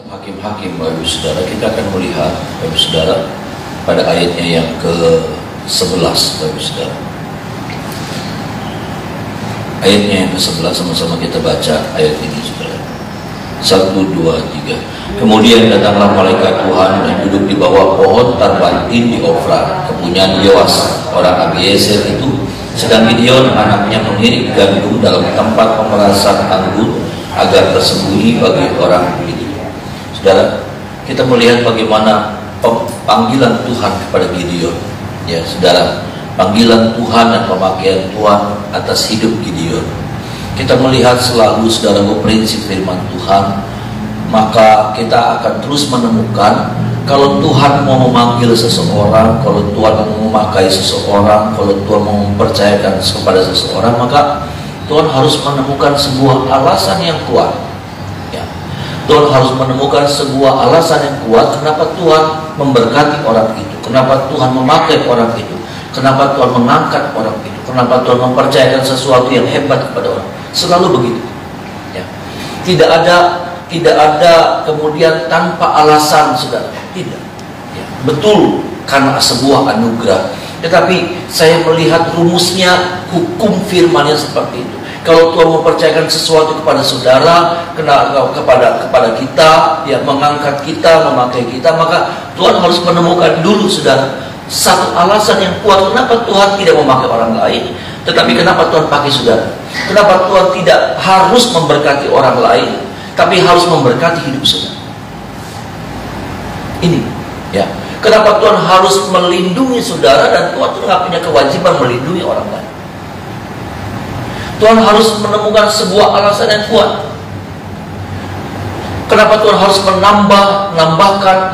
Hakim-hakim, Bapak Ibu Saudara, kita akan melihat, Bapak Ibu Saudara, pada ayatnya yang ke-11, Bapak Ibu Saudara. Ayatnya yang ke-11, sama-sama kita baca ayat ini, Saudara. 1, 2, 3. Kemudian datanglah malaikat Tuhan dan duduk di bawah pohon tarbantin di Ofra, kepunyaan Yoas, orang Abiezer itu. Sedang Gideon anaknya mengirik gandum dalam tempat pemerasan anggur agar tersembunyi bagi orang itu. Saudara, kita melihat bagaimana panggilan Tuhan kepada Gideon. Ya, saudara, panggilan Tuhan dan pemakaian Tuhan atas hidup Gideon. Kita melihat selalu, saudara, prinsip firman Tuhan, maka kita akan terus menemukan kalau Tuhan mau memanggil seseorang, kalau Tuhan mau memakai seseorang, kalau Tuhan mau mempercayakan kepada seseorang, maka Tuhan harus menemukan sebuah alasan yang kuat. Ya. Tuhan harus menemukan sebuah alasan yang kuat kenapa Tuhan memberkati orang itu, kenapa Tuhan memakai orang itu, kenapa Tuhan mengangkat orang itu, kenapa Tuhan mempercayakan sesuatu yang hebat kepada orang. Selalu begitu. Ya. Tidak ada kemudian tanpa alasan, saudara. Tidak. Ya. Betul, karena sebuah anugerah. Tetapi saya melihat rumusnya, hukum firman-Nya seperti itu. Kalau Tuhan mempercayakan sesuatu kepada saudara, kepada kita, ya, mengangkat kita, memakai kita, maka Tuhan harus menemukan dulu, saudara, satu alasan yang kuat kenapa Tuhan tidak memakai orang lain, tetapi kenapa Tuhan pakai saudara. Kenapa Tuhan tidak harus memberkati orang lain, tapi harus memberkati hidup saudara. Ini, ya. Kenapa Tuhan harus melindungi saudara dan Tuhan tidak punya kewajiban melindungi orang lain. Tuhan harus menemukan sebuah alasan yang kuat. Kenapa Tuhan harus menambahkan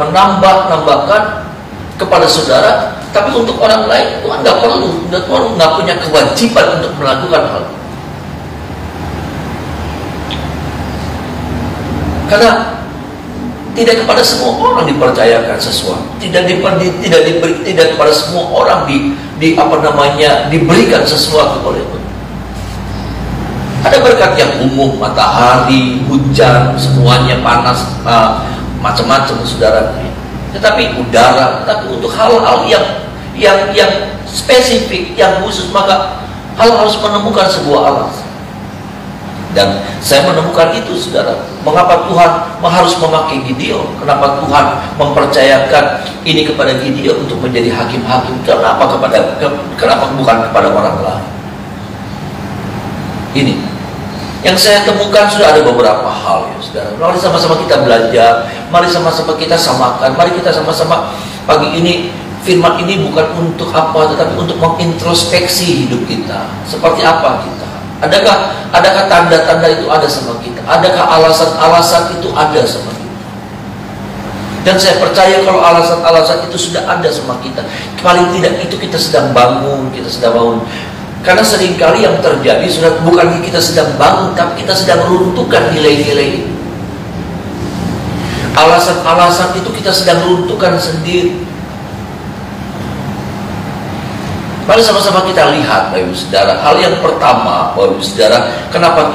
kepada saudara, tapi untuk orang lain Tuhan nggak perlu. Tuhan nggak punya kewajiban untuk melakukan hal itu. Karena tidak kepada semua orang dipercayakan sesuatu, tidak kepada semua orang diberikan sesuatu oleh Tuhan. Ada berkat yang umum, matahari, hujan, semuanya panas, macam-macam, saudara. Tetapi udara, tetapi untuk hal-hal yang spesifik, yang khusus, maka harus menemukan sebuah alasan. Dan saya menemukan itu, saudara. Mengapa Tuhan harus memakai Gideon? Kenapa Tuhan mempercayakan ini kepada Gideon untuk menjadi hakim-hakim? Kenapa bukan kepada orang lain? Ini yang saya temukan, sudah ada beberapa hal, ya, saudara. Mari sama-sama kita belajar, mari sama-sama kita samakan, mari kita sama-sama pagi ini, firman ini bukan untuk apa, tetapi untuk mengintrospeksi hidup kita. Seperti apa kita? Adakah tanda-tanda itu ada sama kita? Adakah alasan-alasan itu ada sama kita? Dan saya percaya kalau alasan-alasan itu sudah ada sama kita, paling tidak itu kita sedang bangun, Karena seringkali yang terjadi sudah bukan kita sedang bangun, tapi kita sedang runtuhkan nilai-nilai itu. Alasan-alasan itu kita sedang runtuhkan sendiri. Mari sama-sama kita lihat, Bapak Ibu Saudara. Hal yang pertama, Bapak Ibu Saudara, kenapa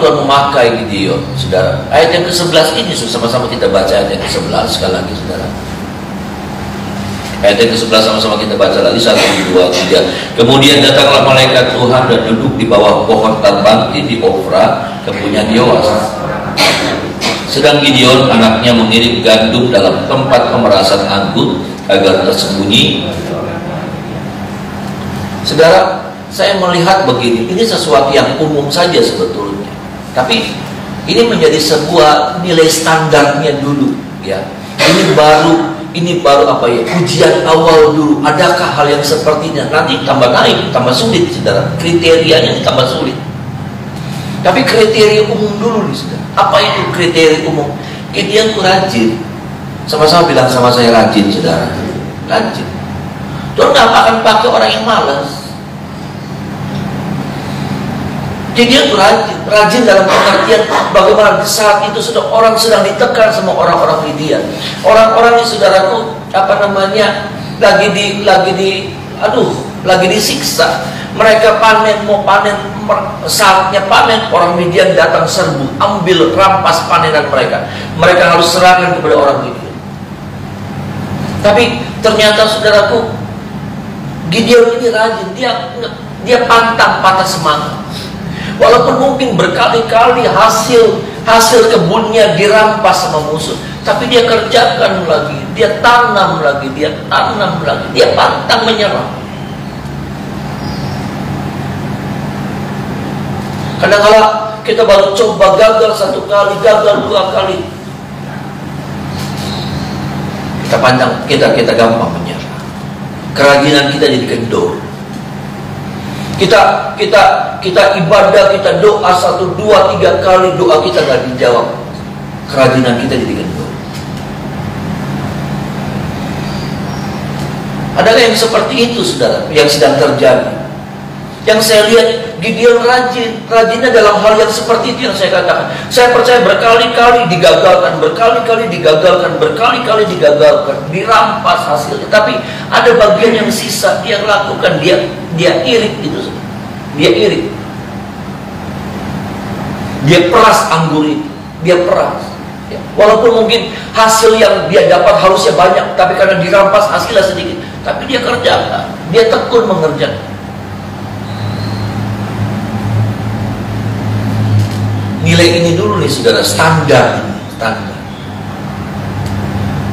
Tuhan memakai Gideon, saudara. Ayat yang ke-11 ini, sama-sama kita baca ayat yang ke-11 sekali lagi, saudara. Ayat yang ke-11 sama-sama kita baca lagi, 1, 2, 3. Kemudian datanglah malaikat Tuhan dan duduk di bawah pohon tarbantin di Ofra, kepunyaan Yoas. Sedang Gideon anaknya mengirim gandum dalam tempat pemerasan anggur agar tersembunyi. Saudara, saya melihat begini, ini sesuatu yang umum saja sebetulnya, tapi ini menjadi sebuah nilai standarnya dulu, ya. Ini baru apa ya? Ujian awal dulu. Adakah hal yang sepertinya? Nanti tambah naik, tambah sulit, saudara. Kriterianya tambah sulit. Tapi kriteria umum dulu nih, saudara. Apa itu kriteria umum? Gideon itu rajin. Sama-sama bilang sama saya, rajin, saudara. Rajin. Tuhan nggak akan pakai orang yang malas. Gideon itu rajin dalam pengertian bagaimana di saat itu sudah orang sedang ditekan sama orang-orang Midian. Orang-orang yang saudaraku lagi disiksa. Mereka panen, mau panen, saatnya panen, orang Midian datang serbu, ambil, rampas panenan mereka. Mereka harus serahkan kepada orang Midian. Tapi ternyata saudaraku, Gideon ini rajin, dia pantang patah semangat. Walaupun mungkin berkali-kali hasil kebunnya dirampas sama musuh, tapi dia kerjakan lagi, dia tanam lagi, dia pantang menyerah. Kadang-kadang kita baru coba, gagal 1 kali, gagal 2 kali, kita gampang menyerah. Kerajinan kita jadi kendor. Kita ibadah, kita doa 1, 2, 3 kali, doa kita gak dijawab. Kerajinan kita jadi kendor. Adakah yang seperti itu, saudara, yang sedang terjadi? Yang saya lihat, Gideon rajinnya dalam hal yang seperti itu yang saya katakan. Saya percaya berkali-kali digagalkan, dirampas hasilnya. Tapi ada bagian yang sisa, dia lakukan, dia irit itu. Dia irit. Dia peras anggur itu, dia peras. Ya. Walaupun mungkin hasil yang dia dapat harusnya banyak, tapi karena dirampas hasilnya sedikit, tapi dia kerjakan, dia tekun mengerjakan. Nilai ini dulu nih saudara, standar.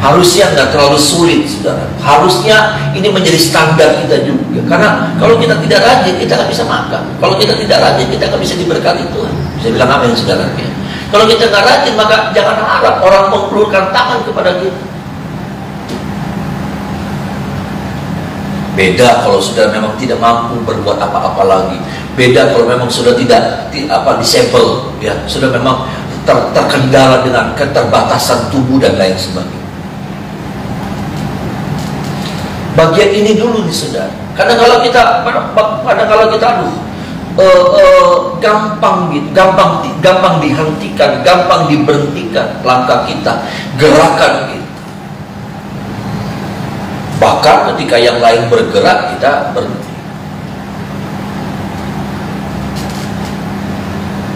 Harusnya nggak terlalu sulit, saudara. Harusnya ini menjadi standar kita juga. Karena kalau kita tidak rajin, kita nggak bisa makan. Kalau kita tidak rajin, kita nggak bisa diberkati Tuhan. Saya bilang amin, saudara. Kalau kita nggak rajin, maka jangan harap orang mengulurkan tangan kepada kita. Beda kalau sudah memang tidak mampu berbuat apa-apa lagi. Beda kalau memang sudah tidak disable, ya, sudah memang terkendala dengan keterbatasan tubuh dan lain sebagainya. Bagian ini dulu nih saudara. Karena kalau kita gampang dihentikan, gampang diberhentikan langkah kita, gerakan kita. Bahkan ketika yang lain bergerak, kita berhenti.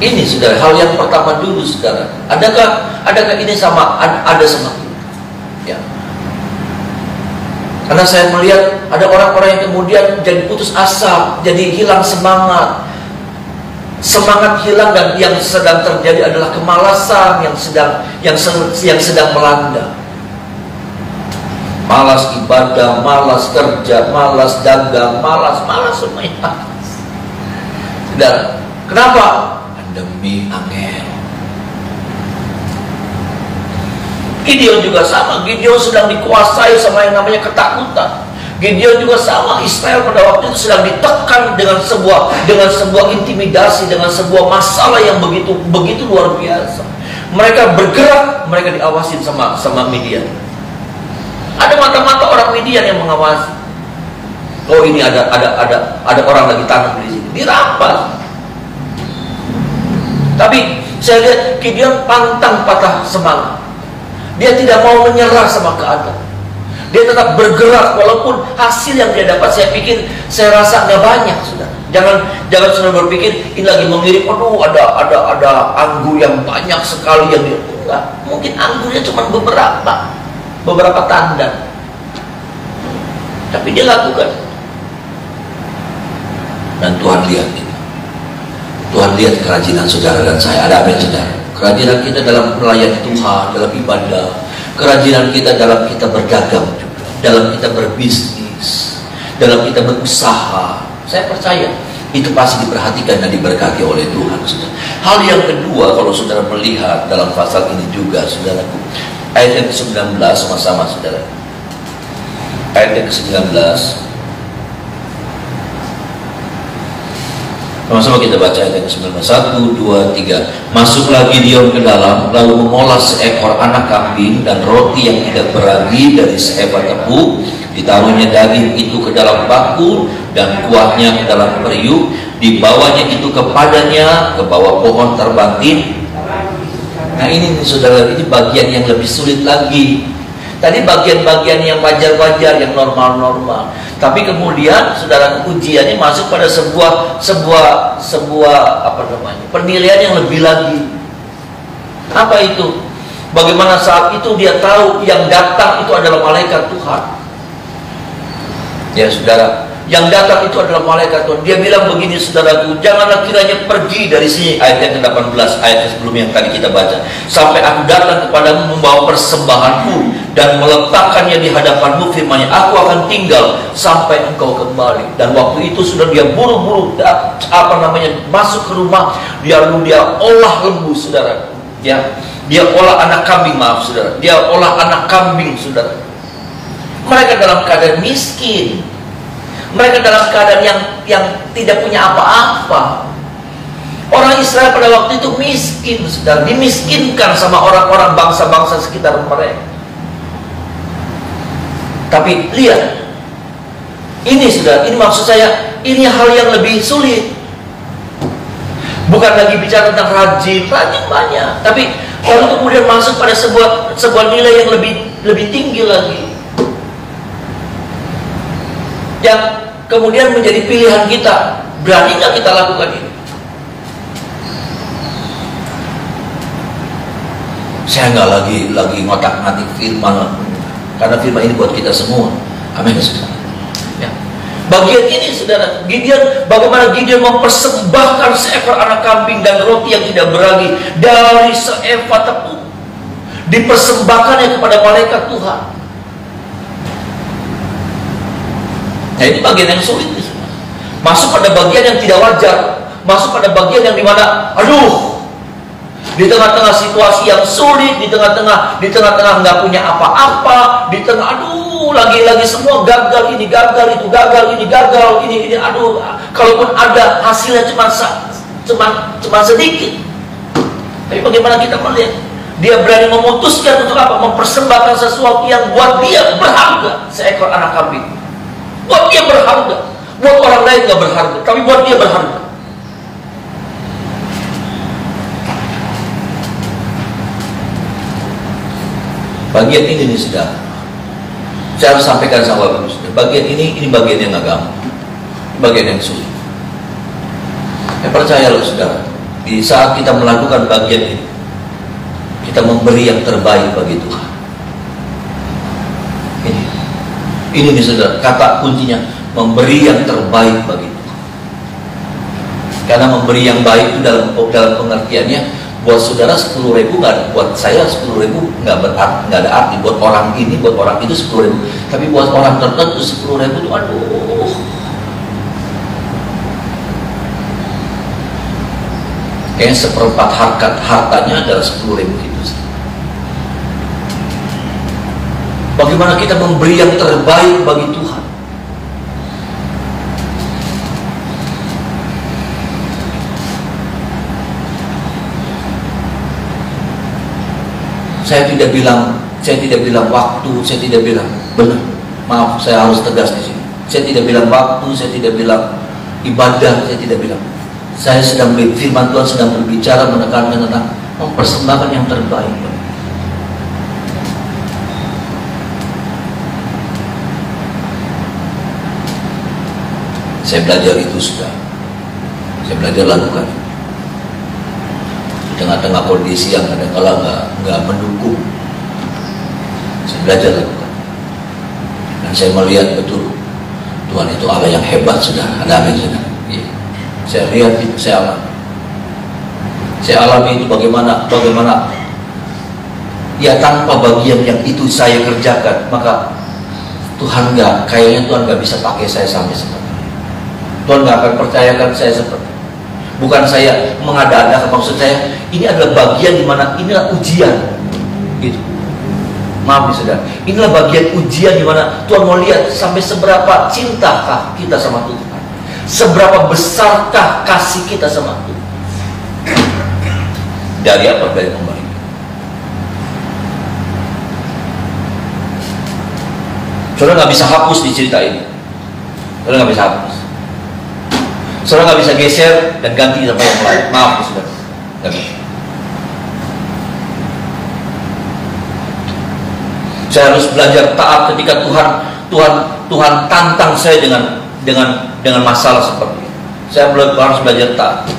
Ini saudara, hal yang pertama dulu saudara. Adakah ini sama kita? Ya. Karena saya melihat ada orang-orang yang kemudian jadi putus asa, jadi hilang semangat. Semangat hilang, dan yang sedang terjadi adalah kemalasan yang sedang melanda. Malas ibadah, malas kerja, malas dagang, malas semuanya. Saudara, kenapa? Pandemi angel. Gideon juga sama. Gideon sedang dikuasai sama yang namanya ketakutan. Gideon juga sama. Israel pada waktu itu sedang ditekan dengan sebuah intimidasi, dengan sebuah masalah yang begitu luar biasa. Mereka bergerak, mereka diawasin sama Midian. Ada mata-mata orang Midian yang mengawasi. Oh, ini ada orang lagi tanam di sini, dirampas. Tapi saya lihat Gideon pantang patah semangat. Dia tidak mau menyerah sama keadaan. Dia tetap bergerak walaupun hasil yang dia dapat, saya rasa nggak banyak, sudah. Jangan sudah berpikir ini lagi mengirim, aduh ada anggur yang banyak sekali yang dia enggak. Mungkin anggurnya cuma beberapa tanda, tapi dia lakukan, dan Tuhan lihat itu. Tuhan lihat kerajinan saudara dan saya. Ada amin saudara? Kerajinan kita dalam melayani Tuhan, dalam ibadah, kerajinan kita dalam kita berdagang juga, dalam kita berbisnis, dalam kita berusaha. Saya percaya itu pasti diperhatikan dan diberkati oleh Tuhan, saudara. Hal yang kedua, kalau saudara melihat dalam pasal ini juga, saudaraku, ayat yang ke-19 sama-sama saudara. Ayat yang ke-19. Sama-sama kita baca ayat yang ke-19. 1, 2, 3. Masuklah Gideon ke dalam, lalu mengolah seekor anak kambing dan roti yang tidak beragi dari sehebat tepung. Ditaruhnya daging itu ke dalam bakul dan kuahnya ke dalam periuk. Dibawanya itu kepadanya ke bawah pohon terbangkit. Nah ini saudara, ini bagian yang lebih sulit lagi. Tadi bagian-bagian yang wajar-wajar, yang normal-normal. Tapi kemudian saudara, ujiannya masuk pada sebuah apa namanya, penilaian yang lebih lagi. Apa itu? Bagaimana saat itu dia tahu yang datang itu adalah malaikat Tuhan. Ya saudara, yang datang itu adalah malaikat Tuhan. Dia bilang begini, saudaraku, janganlah kiranya pergi dari sini. Ayat yang ke-18, ayat sebelum yang tadi kita baca. Sampai aku datang kepadamu membawa persembahanku dan meletakkannya di hadapanmu, firman-Nya, aku akan tinggal sampai engkau kembali. Dan waktu itu sudah dia buru-buru masuk ke rumah. Lalu dia olah lembu, saudara. Ya, dia olah anak kambing, maaf saudara. Dia olah anak kambing, saudara. Mereka dalam keadaan miskin. Mereka dalam keadaan yang tidak punya apa-apa. Orang Israel pada waktu itu miskin, saudara. Dimiskinkan sama orang-orang bangsa-bangsa sekitar mereka. Tapi lihat, ini saudara, ini maksud saya, ini hal yang lebih sulit. Bukan lagi bicara tentang rajin banyak, tapi lalu kemudian masuk pada sebuah nilai yang lebih tinggi lagi, yang kemudian menjadi pilihan kita. Berani nggak kita lakukan ini? Saya nggak lagi ngotak-ngatik firman, karena firman ini buat kita semua. Amin. Ya. Bagian ini, saudara, bagaimana Gideon mempersembahkan seekor anak kambing dan roti yang tidak beragi dari seeva tepung, dipersembahkannya kepada malaikat Tuhan. Nah, ini bagian yang sulit. Masuk pada bagian yang tidak wajar, masuk pada bagian yang dimana, di tengah-tengah situasi yang sulit, di tengah-tengah nggak punya apa-apa, di tengah lagi-lagi semua gagal, ini gagal, itu gagal, ini gagal, ini kalaupun ada hasilnya cuma sedikit. Tapi bagaimana kita melihat dia berani memutuskan untuk apa? Mempersembahkan sesuatu yang buat dia berharga, seekor anak kambing. Buat dia berharga, buat orang lain nggak berharga, tapi buat dia berharga. Bagian ini nih, saudara, saya harus sampaikan sama Bapak Saudara. Bagian ini bagian yang agama, bagian yang sulit. Ya, percayalah saudara, di saat kita melakukan bagian ini, kita memberi yang terbaik bagi Tuhan. Ini nih saudara, kata kuncinya, memberi yang terbaik bagi Tuhan. Karena memberi yang baik itu dalam pengertiannya, buat saudara 10.000 nggak, buat saya 10.000 nggak ada arti. Buat orang ini, buat orang itu 10.000. Tapi buat orang tertentu 10.000 itu kayaknya seperempat hartanya adalah 10.000 itu. Bagaimana kita memberi yang terbaik bagi Tuhan? Saya tidak bilang waktu, saya tidak bilang benar. Maaf, saya harus tegas di sini. Saya tidak bilang waktu, saya tidak bilang ibadah, saya tidak bilang. Saya sedang firman Tuhan sedang berbicara, menekankan tentang mempersembahkan yang terbaik. Saya belajar itu sudah. Saya belajar lakukan. Di tengah-tengah kondisi yang kadang-kala nggak mendukung, saya belajar lakukan. Dan saya melihat betul Tuhan itu Allah yang hebat, sudah. Ada amin, sudah. Ya. Saya lihat itu, saya alami itu bagaimana ya, tanpa bagian yang itu saya kerjakan, maka kayaknya Tuhan nggak bisa pakai saya sampai seperti ini. Tuhan nggak akan percayakan saya seperti ini. Bukan saya mengada-ada, maksud saya ini adalah bagian dimana inilah ujian, gitu. Maaf saudara, inilah bagian ujian dimana Tuhan mau lihat sampai seberapa cintakah kita sama Tuhan, seberapa besarkah kasih kita sama Tuhan. Dari apa? Dari memberi. Saudara nggak bisa hapus di cerita ini. Saudara nggak bisa hapus. Saudara nggak bisa geser dan ganti sama yang lain. Maaf saudara, nggak bisa. Saya harus belajar taat ketika Tuhan Tuhan tantang saya dengan masalah seperti ini. Saya harus belajar taat.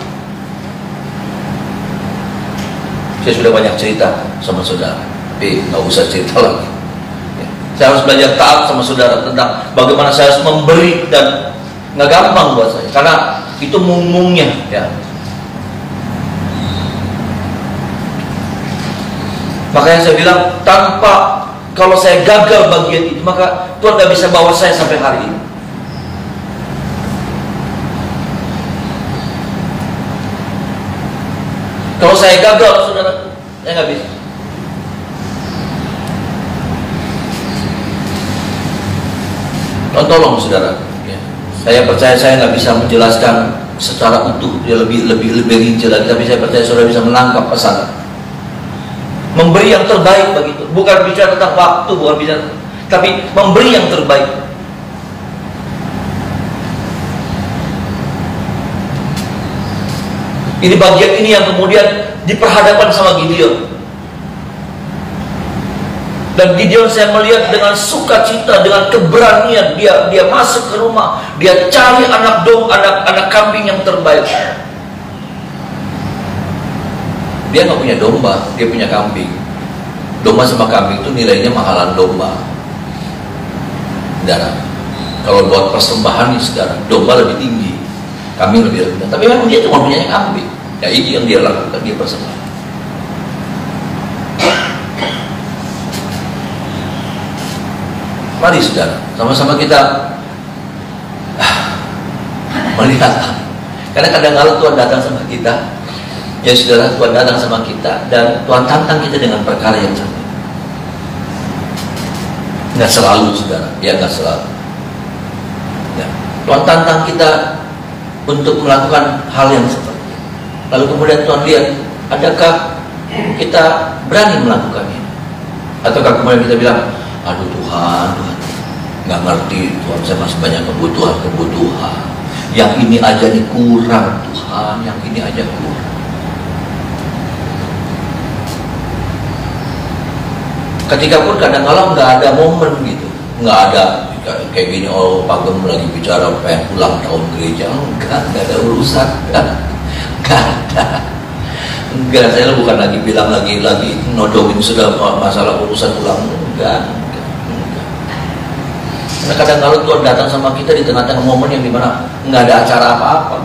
Saya sudah banyak cerita sama saudara, tapi nggak usah cerita lagi. Saya harus belajar taat sama saudara tentang bagaimana saya harus memberi, dan nggak gampang buat saya, karena itu mumungnya ya. Makanya saya bilang, kalau saya gagal bagian itu, maka Tuhan nggak bisa bawa saya sampai hari ini. Kalau saya gagal, saudara, saya nggak bisa. Tolong saudara, ya. Saya percaya saya nggak bisa menjelaskan secara utuh, dia lebih rinci lagi, tapi saya percaya saudara bisa menangkap pesan. Memberi yang terbaik begitu, bukan bicara tentang waktu, bukan bicara, tapi memberi yang terbaik. Ini bagian ini yang kemudian diperhadapkan sama Gideon. Dan Gideon saya melihat dengan sukacita, dengan keberanian, dia masuk ke rumah, dia cari anak kambing yang terbaik. Dia nggak punya domba, dia punya kambing. Domba sama kambing itu nilainya mahalan domba. Saudara, kalau buat persembahan nih saudara, domba lebih tinggi, kambing lebih rendah. Tapi memang dia cuma punya kambing. Ya itu yang dia lakukan, dia persembahan. Mari saudara, sama-sama kita melihat. Karena kadang-kadang Tuhan datang sama kita, ya saudara, Tuhan datang sama kita, dan Tuhan tantang kita dengan perkara yang sama. Nggak selalu saudara, ya nggak selalu. Ya. Tuhan tantang kita untuk melakukan hal yang seperti itu. Lalu kemudian Tuhan lihat, adakah kita berani melakukannya? Ataukah kemudian kita bilang, aduh Tuhan, nggak ngerti Tuhan, saya masih banyak kebutuhan. Yang ini aja nih kurang Tuhan, yang ini aja kurang. Ketika pun kadang-kadang nggak ada momen gitu, nggak ada kayak gini, oh Pak Gem lagi bicara pengen ulang tahun gereja, enggak ada urusan, enggak ada. Enggak, saya bukan lagi bilang lagi nodongin sudah masalah urusan ulang, enggak. Karena kadang-kadang Tuhan datang sama kita di tengah-tengah momen yang dimana nggak ada acara apa-apa.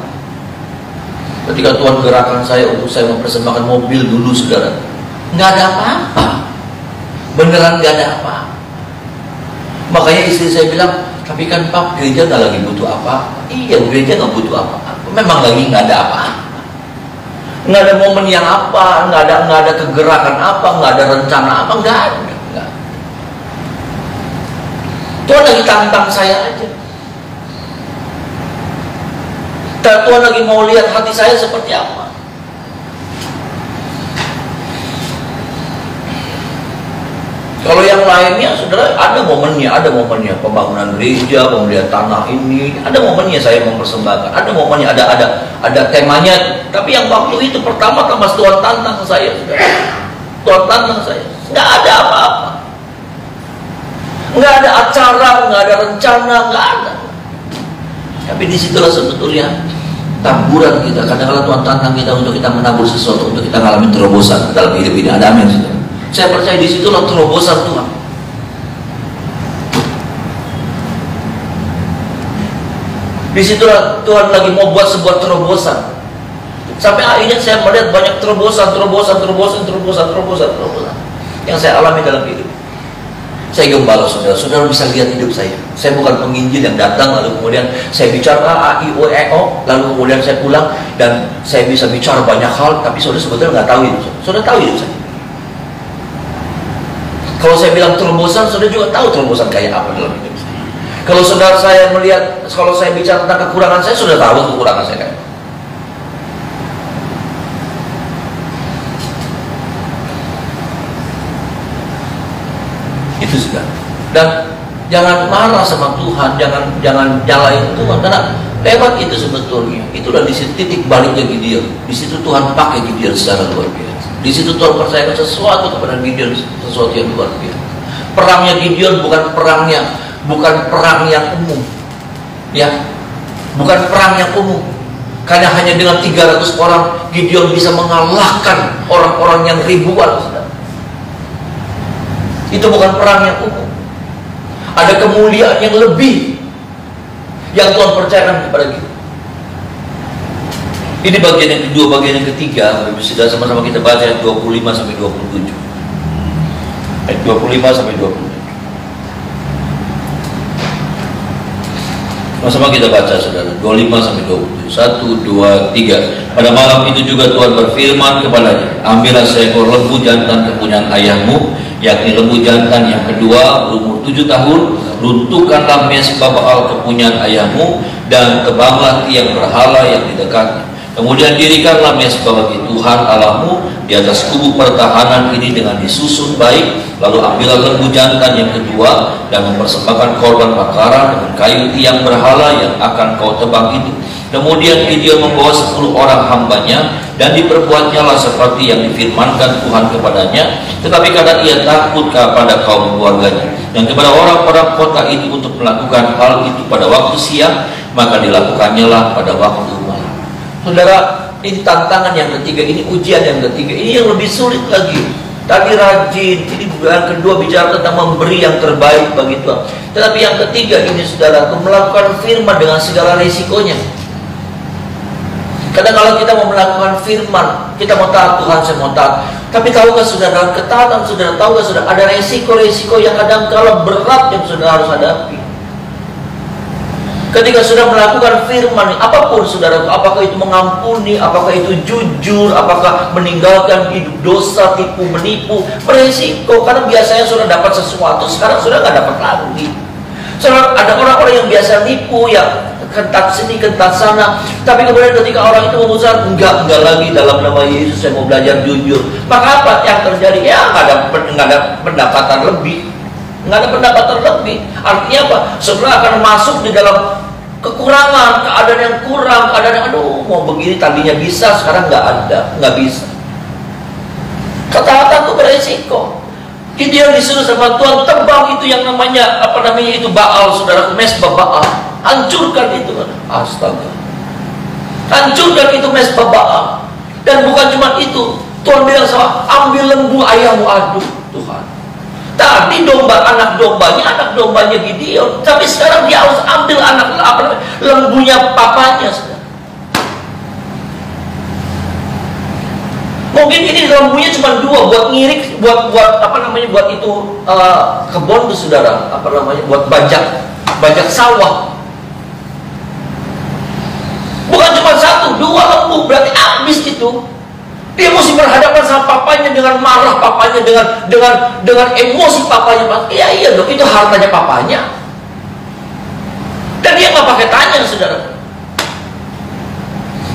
Ketika Tuhan gerakan saya untuk saya mempersembahkan mobil dulu saudara, nggak ada apa-apa. Beneran gak ada apa. Makanya istri saya bilang, tapi kan Pak, gereja gak lagi butuh apa. Iya, gereja gak butuh apa-apa. Memang lagi gak ada apa-apa. Gak ada momen yang apa, gak ada kegerakan apa, gak ada rencana apa, gak ada. Tuhan lagi tantang saya aja. Tuhan lagi mau lihat hati saya seperti apa. Kalau yang lainnya, saudara, ada momennya pembangunan gereja, pembelian tanah ini, ada momennya saya mempersembahkan, ada momennya, ada temanya. Tapi yang waktu itu pertama-tama Tuhan tantang saya, saudara. Tuhan tantang saya, nggak ada apa-apa, nggak ada acara, nggak ada rencana, nggak ada. Tapi disitulah sebetulnya taburan kita. Kadang-kadang Tuhan tantang kita untuk kita menabur sesuatu, untuk kita mengalami terobosan dalam hidup ini. Ada amin, saudara. Saya percaya disitulah terobosan Tuhan. Disitulah Tuhan lagi mau buat sebuah terobosan. Sampai akhirnya saya melihat banyak terobosan yang saya alami dalam hidup. Saya gembala saudara bisa lihat hidup saya. Saya bukan penginjil yang datang lalu kemudian saya bicara A, I, O, E, O, lalu kemudian saya pulang dan saya bisa bicara banyak hal, tapi saudara sebetulnya nggak tahu hidup saya. Saudara tahu hidup saya. Kalau saya bilang terobosan, saudara juga tahu terobosan kayak apa dalam hidup saya. Kalau saudara saya melihat, kalau saya bicara tentang kekurangan saya, sudah tahu kekurangan saya kayak apa. Itu sudah. Dan jangan marah sama Tuhan, jangan nyalain Tuhan, karena lewat itu sebetulnya. Itulah di situ titik baliknya Gideon. Di situ Tuhan pakai Gideon secara luar biasa. Di situ Tuhan percayakan sesuatu kepada Gideon, sesuatu yang luar biasa. Perangnya Gideon bukan perangnya bukan perang yang umum, ya, bukan perang yang umum. Karena hanya dengan 300 orang Gideon bisa mengalahkan orang-orang yang ribuan. Itu bukan perang yang umum. Ada kemuliaan yang lebih yang Tuhan percayakan kepada kita. Ini bagian yang kedua. Bagian yang ketiga, sudah sama-sama kita baca ayat 25 sampai 27. Ayat 25 sampai 27. Sama-sama kita baca, saudara. 25 sampai 27. 1, 2, 3. Pada malam itu juga Tuhan berfirman kepadanya, ambillah seekor lembu jantan kepunyaan ayahmu, yakni lembu jantan yang kedua berumur 7 tahun. Runtuhkanlah mezbah Baal kepunyaan ayahmu, dan tebanglah tiang berhala yang di dekatnya. Kemudian dirikanlah mezbah bagi Tuhan Allahmu di atas kubu pertahanan ini dengan disusun baik. Lalu ambillah lembu jantan yang kedua dan mempersembahkan korban bakaran dengan kayu tiang berhala yang akan kau tebang itu. Kemudian Gideon membawa 10 orang hambanya, dan diperbuatnyalah seperti yang difirmankan Tuhan kepadanya. Tetapi karena ia takut kepada kaum keluarganya dan kepada orang-orang kota itu untuk melakukan hal itu pada waktu siang, maka dilakukannya pada waktu malam. Saudara, ini tantangan yang ketiga, ini ujian yang ketiga, ini yang lebih sulit lagi. Tadi rajin, ini yang kedua bicara tentang memberi yang terbaik bagi Tuhan. Tetapi yang ketiga ini, saudara, melakukan firman dengan segala risikonya. Kadang kalau kita mau melakukan firman, kita mau taat Tuhan, saya mau taat. Tapi tahukah saudara, dalam ketaatan saudara, tahukah saudara, ada resiko-resiko yang kadang kala berat yang saudara harus hadapi. Ketika sudah melakukan firman, apapun saudara, apakah itu mengampuni, apakah itu jujur, apakah meninggalkan hidup dosa, tipu, menipu, beresiko. Karena biasanya sudah dapat sesuatu, sekarang sudah nggak dapat lagi. Saudara, ada orang-orang yang biasa nipu, ya kentat sini, kentat sana. Tapi kemudian ketika orang itu memutuskan, enggak lagi, dalam nama Yesus saya mau belajar jujur. Maka apa yang terjadi? Ya nggak ada pendapatan lebih. Nggak ada pendapatan lebih. Artinya apa? Saudara akan masuk di dalam kekurangan, keadaan yang kurang, keadaan yang aduh mau begini tadinya bisa, sekarang nggak ada, nggak bisa. Ketaatan itu beresiko. Gideon disuruh sama Tuhan, tebang itu yang namanya itu Baal, saudara, mezbah Baal, hancurkan itu. Astaga, hancurkan itu mezbah Baal. Dan bukan cuma itu, Tuhan bilang sama, ambil lembu ayahmu. Aduh Tuhan, tadi anak dombanya Gideon, tapi sekarang dia harus ambil lembunya papanya. Mungkin ini lembunya cuma 2 buat ngirik, buat itu kebun tuh saudara, buat bajak sawah. Bukan cuma 1, 2 lembu, berarti habis itu. Dia mesti berhadapan sama papanya, dengan marah papanya, dengan emosi papanya. Iya dong, itu hartanya papanya. Dan dia nggak pakai tanya, saudara.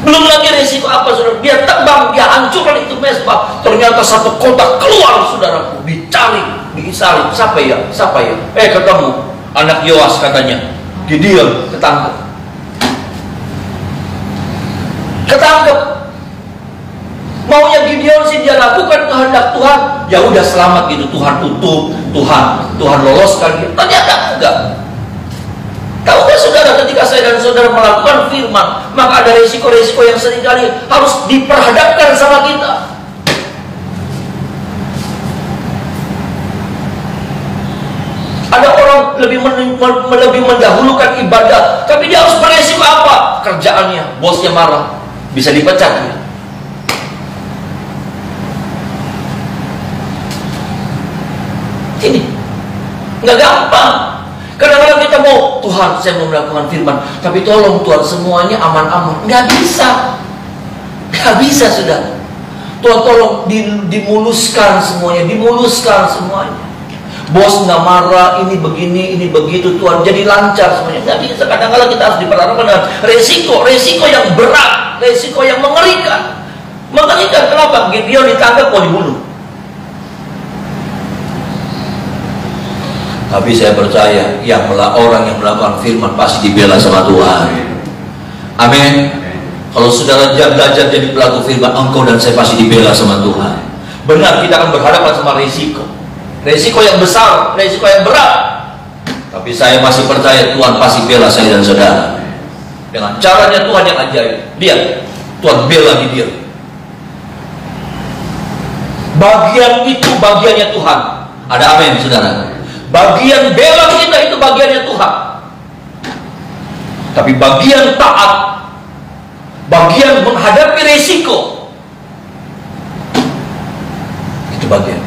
Belum lagi resiko apa, saudara? Dia tebang, dia hancurkan itu mezbah. Ternyata satu kota keluar, saudaraku, dicari, disalib. Siapa ya? Ketemu anak Yoas, katanya Gideon, ketangkep. Maunya Gideon sih dia lakukan kehendak Tuhan. Ya udah selamat gitu, Tuhan tutup, Tuhan loloskan gitu. Ternyata enggak. Tahukah saudara, ketika saya dan saudara melakukan firman, maka ada resiko-resiko yang seringkali harus diperhadapkan sama kita. Ada orang lebih mendahulukan ibadah, tapi dia harus beresiko apa? Kerjaannya, bosnya marah, bisa dipecat. Ini nggak gampang. Kadang-kadang kita mau, Tuhan saya mau melakukan firman, tapi tolong Tuhan semuanya aman-aman. Nggak bisa sudah. Tuhan tolong dimuluskan semuanya. Bos nggak marah, ini begini, ini begitu, Tuhan jadi lancar semuanya. Nggak bisa. Kadang-kadang kita harus diperhadapkan dengan resiko yang berat, resiko yang mengerikan. Kenapa? Gideon ditangkap mau dibunuh. Tapi saya percaya orang yang melakukan firman pasti dibela sama Tuhan. Amin. Kalau saudara belajar jadi pelaku firman, engkau dan saya pasti dibela sama Tuhan. Benar, kita akan berhadapan sama risiko yang besar, risiko yang berat. Tapi saya masih percaya Tuhan pasti bela saya dan saudara. Dengan caranya Tuhan yang ajaib. Lihat, Tuhan bela di dia. Bagian itu bagiannya Tuhan. Ada amin, saudara. Bagian bela kita itu bagiannya Tuhan. Tapi bagian taat, bagian menghadapi resiko, itu bagian.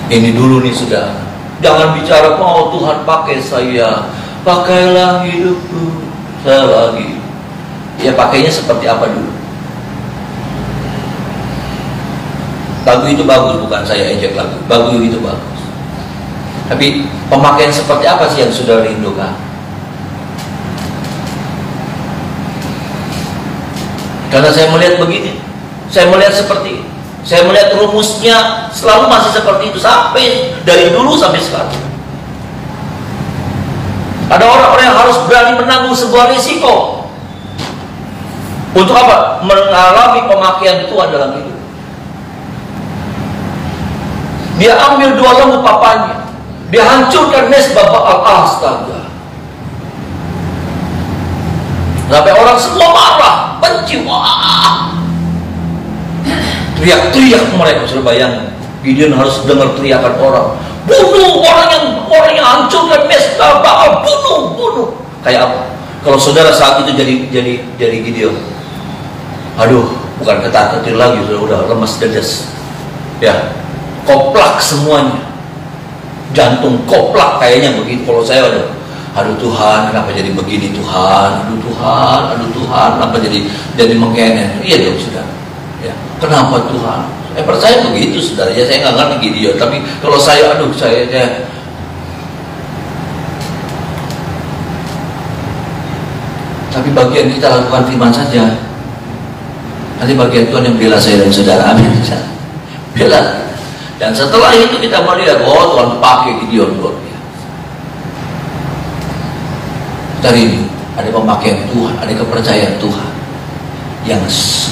Ini dulu nih saudara. Jangan bicara, oh Tuhan pakai saya, pakailah hidupku selagi. Ya pakainya seperti apa dulu? Lagu itu bagus, bukan saya ejek lagu. Lagu itu bagus. Tapi pemakaian seperti apa sih yang sudah rindukan? Karena saya melihat begini, saya melihat seperti ini. Saya melihat rumusnya selalu masih seperti itu sampai dari dulu sampai sekarang. Ada orang-orang yang harus berani menanggung sebuah risiko. Untuk apa? Mengalami pemakaian Tuhan dalam hidup. Dia ambil 2 lembu papanya, dia hancurkan mesbah Baal. Astaga. Sampai orang semua marah, benci. Wah. Teriak-teriak mereka. Sudah bayangkan, Gideon harus dengar teriakan orang, bunuh orang yang hancurkan mesbah Baal, bunuh. Kayak apa? Kalau saudara saat itu jadi Gideon, aduh, bukan ketar-ketir lagi, sudah lemas dedes, ya, koplak semuanya, jantung koplak kayaknya begitu. Kalau saya aduh Tuhan, kenapa jadi begini Tuhan? Aduh Tuhan, kenapa jadi mengkenen? Iya dong saudara. Ya, kenapa Tuhan? Saya percaya begitu saudara. Ya saya nggak ngerti Gideon, tapi kalau saya tapi bagian kita lakukan firman saja. Nanti bagian Tuhan yang bela saya dan saudara. Amin. Bela. Dan setelah itu kita melihat, oh Tuhan pakai Gideon luar biasa. Dari ini ada pemakaian Tuhan, ada kepercayaan Tuhan yang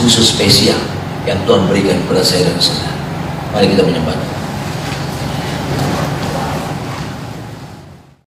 khusus spesial yang Tuhan berikan kepada saya dan saudara. Mari kita menyembah.